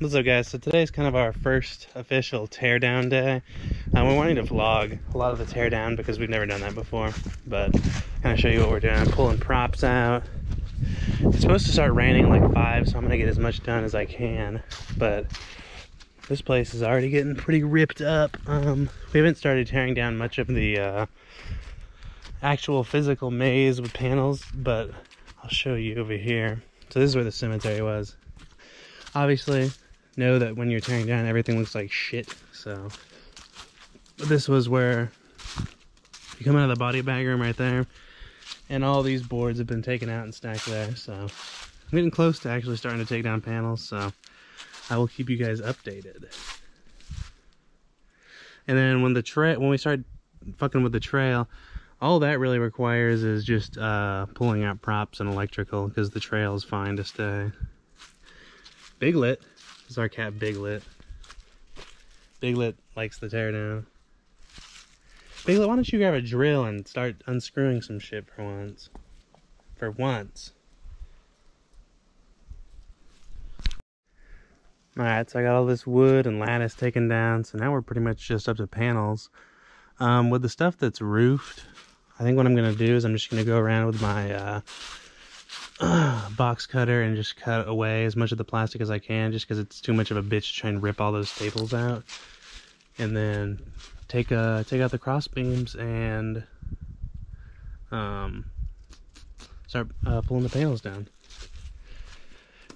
What's up, guys? So today's kind of our first official teardown day. We're wanting to vlog a lot of the teardown because we've never done that before, but kind of show you what we're doing. I'm pulling props out. It's supposed to start raining at like 5, so I'm gonna get as much done as I can, but this place is already getting pretty ripped up. We haven't started tearing down much of the actual physical maze with panels, but I'll show you over here. So this is where the cemetery was. Obviously, know that when you're tearing down, everything looks like shit. So this was where you come out of the body bag room right there, and all these boards have been taken out and stacked there. So I'm getting close to actually starting to take down panels, so I will keep you guys updated. And then when we start fucking with the trail, all that really requires is just pulling out props and electrical, because the trail is fine to stay. Biglet, this is our cat Biglet. Biglet likes the teardown. Biglet, why don't you grab a drill and start unscrewing some shit for once? For once. Alright, so I got all this wood and lattice taken down, so now we're pretty much just up to panels. With the stuff that's roofed, I think what I'm going to do is I'm just going to go around with my box cutter and just cut away as much of the plastic as I can, just because it's too much of a bitch to try and rip all those staples out. And then take out the cross beams and start pulling the panels down.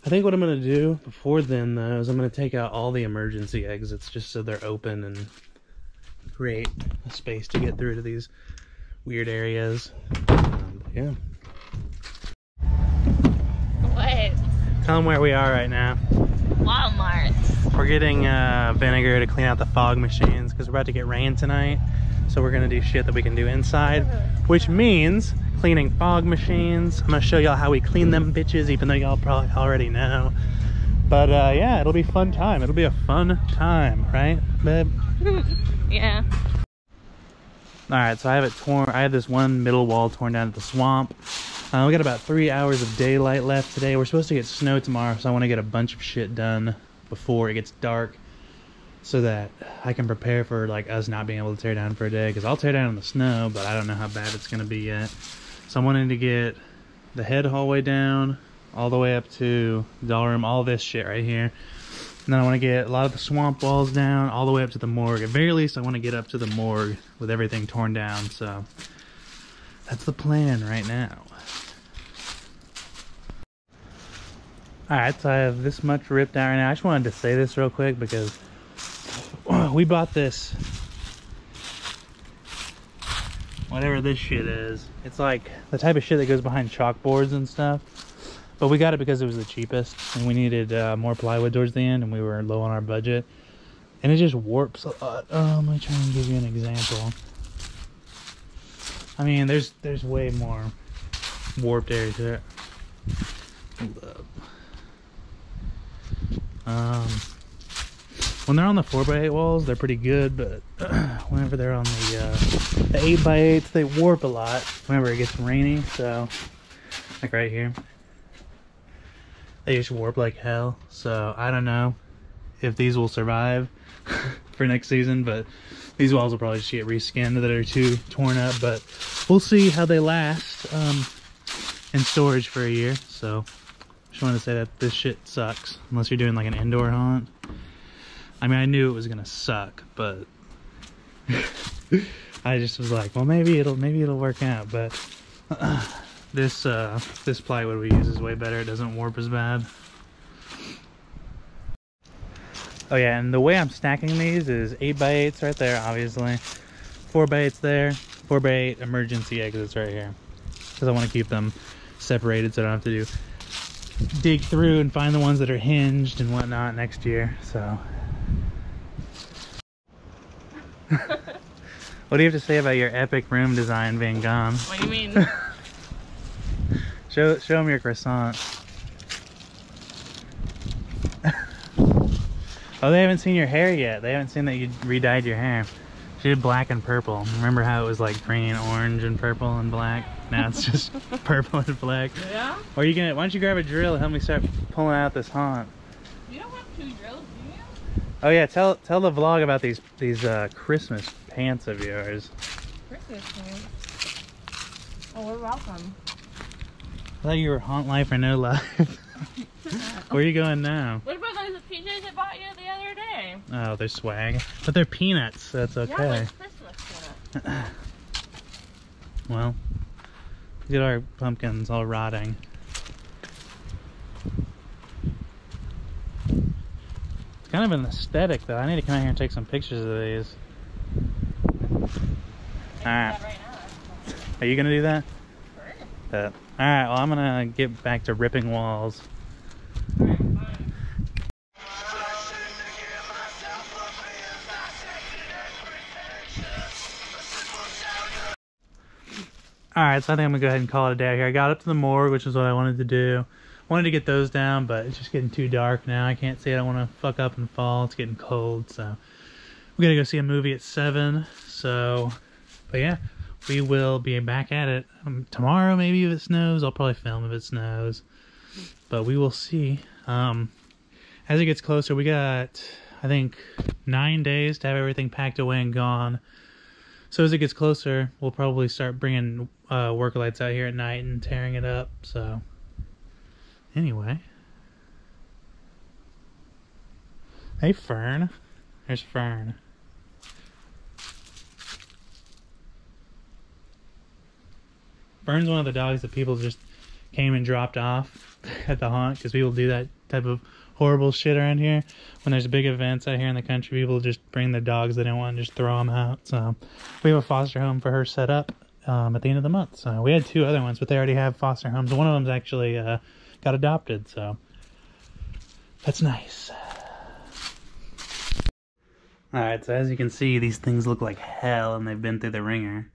I think what I'm going to do before then, though, is I'm going to take out all the emergency exits just so they're open and create a space to get through to these weird areas. Yeah. What? Tell them where we are right now. Walmart. We're getting vinegar to clean out the fog machines because we're about to get rain tonight. So we're going to do shit that we can do inside, which means cleaning fog machines. I'm going to show y'all how we clean them bitches, even though y'all probably already know. But yeah, it'll be a fun time. It'll be a fun time, right, babe? Yeah. Alright, so I have it torn. I have this one middle wall torn down at the swamp. We got about 3 hours of daylight left today. We're supposed to get snow tomorrow, so I want to get a bunch of shit done before it gets dark, so that I can prepare for like us not being able to tear down for a day, because I'll tear down in the snow, but I don't know how bad it's going to be yet. So I'm wanting to get the head hallway down all the way up to the doll room, all this shit right here. And then I want to get a lot of the swamp walls down all the way up to the morgue. At very least, I want to get up to the morgue with everything torn down. So that's the plan right now. Alright, so I have this much ripped out right now. I just wanted to say this real quick because we bought this, whatever this shit is. It's like the type of shit that goes behind chalkboards and stuff. But we got it because it was the cheapest, and we needed more plywood towards the end, and we were low on our budget. And it just warps a lot. Let me try and give you an example. I mean, there's way more warped areas there. Hold up. When they're on the 4x8 walls, they're pretty good, but whenever they're on the 8x8s, they warp a lot whenever it gets rainy. So, like right here. They just warp like hell, so I don't know if these will survive for next season, but these walls will probably just get reskinned that are too torn up, but we'll see how they last in storage for a year. So just wanted to say that this shit sucks, unless you're doing like an indoor haunt. I mean, I knew it was gonna suck, but I just was like, well, maybe it'll work out, but this plywood we use is way better. It doesn't warp as bad. Oh yeah, and the way I'm stacking these is 8x8s right there, obviously. 4x8s there. 4x8 emergency exits right here. Because I want to keep them separated so I don't have to dig through and find the ones that are hinged and whatnot next year. So. What do you have to say about your epic room design being gone? What do you mean? Show them your croissant. Oh, they haven't seen your hair yet. They haven't seen that you re-dyed your hair. She did black and purple. Remember how it was like green, orange, and purple and black? Now it's just purple and black. Yeah? Or you can, why don't you grab a drill and help me start pulling out this haunt? You don't want Two drills, do you? Oh yeah, tell the vlog about these Christmas pants of yours. Christmas pants. Oh, we're welcome. I thought you were Haunt Life or No Life. Where are you going now? What about those PJs I bought you the other day? Oh, they're swag. But they're peanuts, so that's okay. Yeah, but Christmas peanuts. Well, look at our pumpkins all rotting. It's kind of an aesthetic though. I need to come out here and take some pictures of these. Alright. Right now. Are you gonna do that? Sure. Alright, well I'm gonna get back to ripping walls. Alright, fine. Alright, so I think I'm gonna go ahead and call it a day here. I got up to the morgue, which is what I wanted to do. Wanted to get those down, but it's just getting too dark now. I can't see it. I don't want to fuck up and fall. It's getting cold, so we're gonna go see a movie at 7. So, but yeah, we will be back at it tomorrow. Maybe if it snows, I'll probably film if it snows. But we will see. As it gets closer, we got I think 9 days to have everything packed away and gone. So as it gets closer, we'll probably start bringing work lights out here at night and tearing it up. So anyway, hey Fern, there's Fern. Fern's one of the dogs that people just came and dropped off at the haunt, because people do that type of horrible shit around here. When there's big events out here in the country, people just bring their dogs they don't want and just throw them out. So we have a foster home for her set up at the end of the month. So we had 2 other ones, but they already have foster homes. One of them's actually got adopted, so that's nice. Alright, so as you can see, these things look like hell and they've been through the ringer.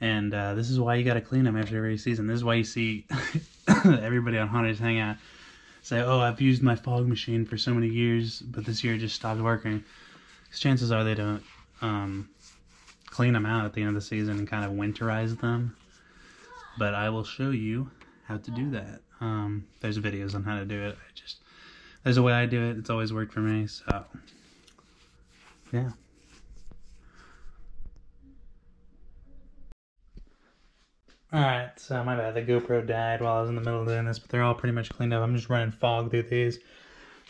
And this is why you gotta clean them after every season. This is why you see everybody on Haunters Hangout say, oh, I've used my fog machine for so many years, but this year it just stopped working. Because chances are they don't clean them out at the end of the season and kind of winterize them. But I will show you how to do that. There's videos on how to do it. There's a way I do it. It's always worked for me, so yeah. Alright, so my bad, the GoPro died while I was in the middle of doing this, but they're all pretty much cleaned up. I'm just running fog through these.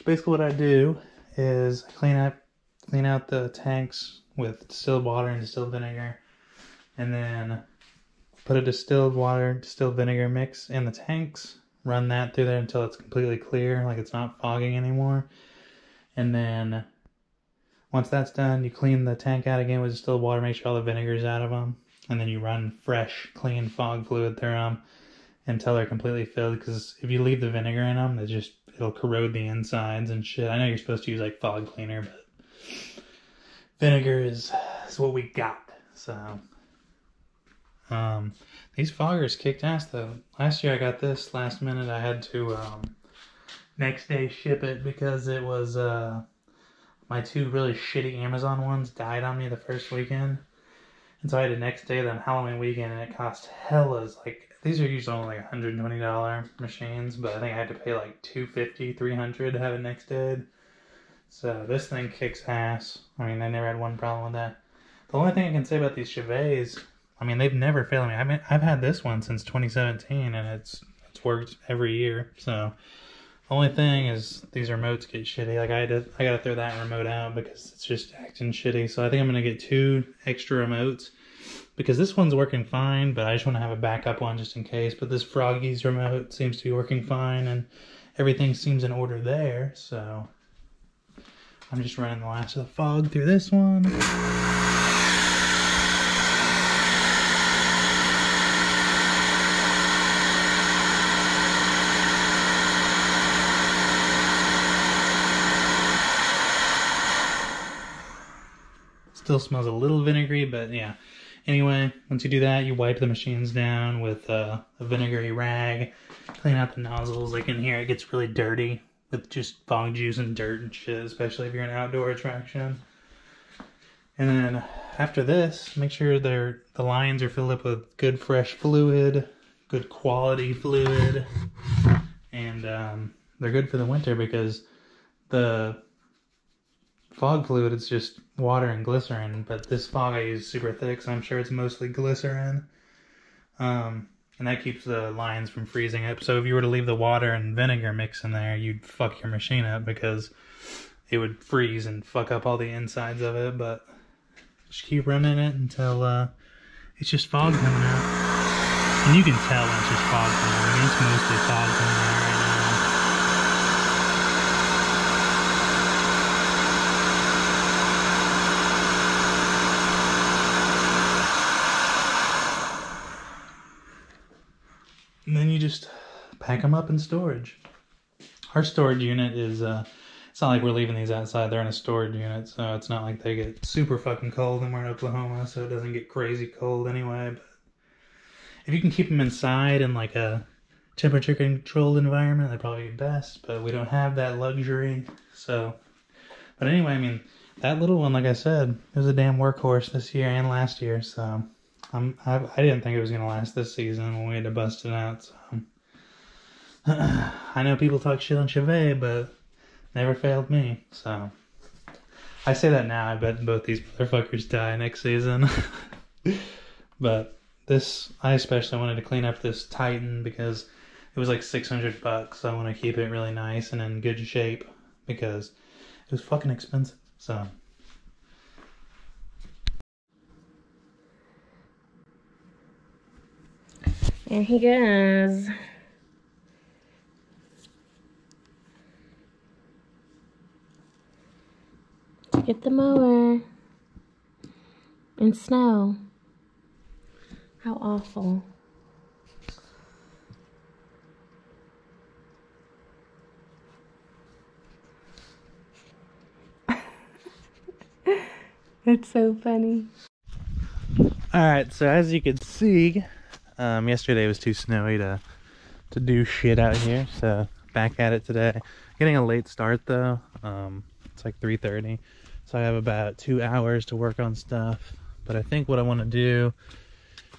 Basically what I do is clean out the tanks with distilled water and distilled vinegar, and then put a distilled water, distilled vinegar mix in the tanks, run that through there until it's completely clear, like it's not fogging anymore. And then once that's done, you clean the tank out again with distilled water, make sure all the vinegar's out of them. And then you run fresh, clean fog fluid through them until they're completely filled. Because if you leave the vinegar in them, it'll corrode the insides and shit. I know you're supposed to use like fog cleaner, but vinegar is what we got. So these foggers kicked ass though. Last year I got this last minute. I had to next day ship it because it was my 2 really shitty Amazon ones died on me the first weekend. And so I had to next day them Halloween weekend, and it cost hellas. Like, these are usually only like $120 machines, but I think I had to pay like $250, $300 to have it next day. So this thing kicks ass. I mean, I never had one problem with that. The only thing I can say about these Chevets, I mean, they've never failed me. I've had this one since 2017, and it's worked every year. So the only thing is these remotes get shitty. Like I gotta throw that remote out because it's just acting shitty. So I think I'm gonna get 2 extra remotes because this one's working fine, but I just want to have a backup one just in case. But this Froggy's remote seems to be working fine, and everything seems in order there. So I'm just running the last of the fog through this one. Still smells a little vinegary, but yeah. Anyway, once you do that, you wipe the machines down with a vinegary rag, clean out the nozzles. Like in here, it gets really dirty with just fog juice and dirt and shit, especially if you're an outdoor attraction. And then after this, make sure the lines are filled up with good fresh fluid, good quality fluid, and they're good for the winter because The fog fluid is just water and glycerin, but this fog I use is super thick, so I'm sure it's mostly glycerin. And that keeps the lines from freezing up. So if you were to leave the water and vinegar mix in there, you'd fuck your machine up because it would freeze and fuck up all the insides of it. But just keep running it until it's just fog coming out. And you can tell when it's just fog coming out. I mean, it's mostly fog coming out right now. And then you just pack them up in storage. Our storage unit is, it's not like we're leaving these outside. They're in a storage unit, so it's not like they get super fucking cold, and we're in Oklahoma, so it doesn't get crazy cold anyway. But if you can keep them inside in like a temperature controlled environment, that'd probably be best, but we don't have that luxury, so. But anyway, I mean, that little one, like I said, it was a damn workhorse this year and last year, so. I didn't think it was going to last this season when we had to bust it out, so. I know people talk shit on Chevette, but never failed me, so. I say that now, I bet both these motherfuckers die next season. But this, I especially wanted to clean up this Titan because it was like $600, so I want to keep it really nice and in good shape because it was fucking expensive, so. There he goes. To get the mower. In snow. How awful. It's so funny. Alright, so as you can see, yesterday was too snowy to do shit out here, so back at it today. Getting a late start though. It's like 3:30, so I have about 2 hours to work on stuff. But I think what I want to do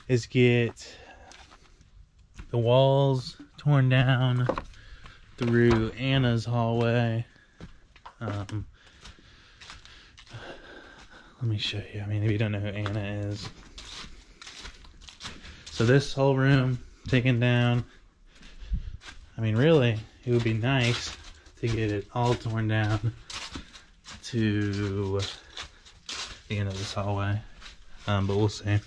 is get the walls torn down through Anna's hallway. Let me show you. I mean, if you don't know who Anna is. So this whole room taken down. I mean, really, it would be nice to get it all torn down to the end of this hallway. But we'll see.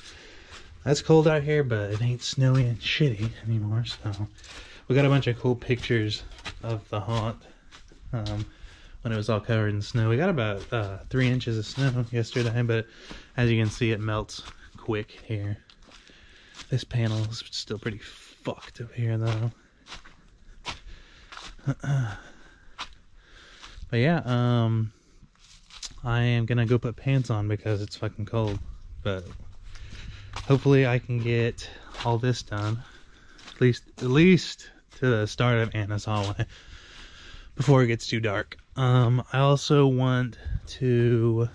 That's cold out here, but it ain't snowy and shitty anymore. So we got a bunch of cool pictures of the haunt when it was all covered in snow. We got about 3 inches of snow yesterday, but as you can see, it melts quick here. This panel is still pretty fucked up here, though. But yeah, I am gonna go put pants on because it's fucking cold. But hopefully I can get all this done, at least to the start of Anna's hallway, before it gets too dark. I also want to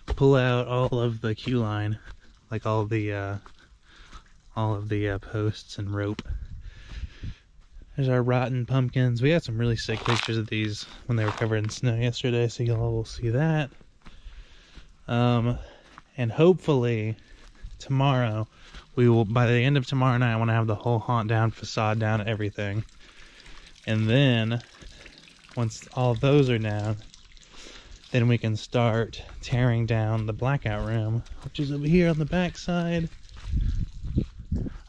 pull out all of the queue line, like all of the posts and rope. There's our rotten pumpkins. We had some really sick pictures of these when they were covered in snow yesterday, so y'all will see that. And hopefully tomorrow we will, by the end of tomorrow night, I want to have the whole haunt down, facade down, everything. And then once all of those are down, then we can start tearing down the blackout room, which is over here on the back side.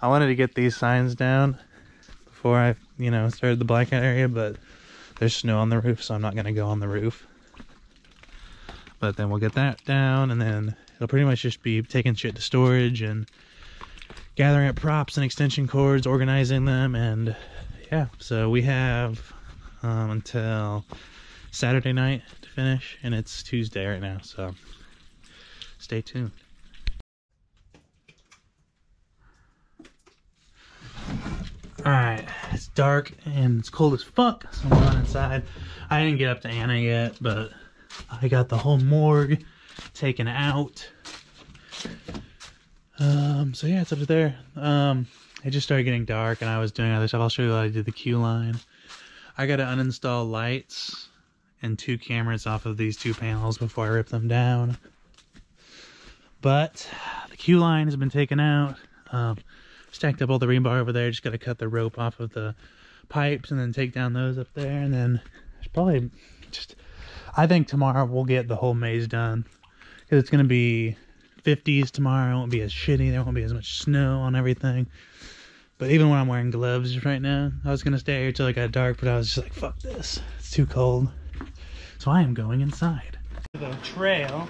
I wanted to get these signs down before I, started the blackout area, but there's snow on the roof, so I'm not going to go on the roof. But then we'll get that down, and then it'll pretty much just be taking shit to storage and gathering up props and extension cords, organizing them, and yeah. So we have until Saturday night to finish, and it's Tuesday right now, so stay tuned. Alright, it's dark and it's cold as fuck, so I'm going inside. I didn't get up to Anna yet, but I got the whole morgue taken out. So yeah, it's up there. It just started getting dark and I was doing other stuff. I'll show you what I did the queue line. I gotta uninstall lights and 2 cameras off of these 2 panels before I rip them down. But the queue line has been taken out. Stacked up all the rebar over there. Just gotta cut the rope off of the pipes and then take down those up there. And then there's probably just, I think tomorrow we'll get the whole maze done. Because it's gonna be 50s tomorrow. It won't be as shitty. There won't be as much snow on everything. But even when I'm wearing gloves right now, I was gonna stay here till it got dark, but I was just like, fuck this. It's too cold. So I am going inside. The trail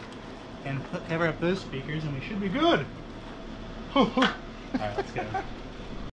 and cover up those speakers and we should be good. Alright, let's go.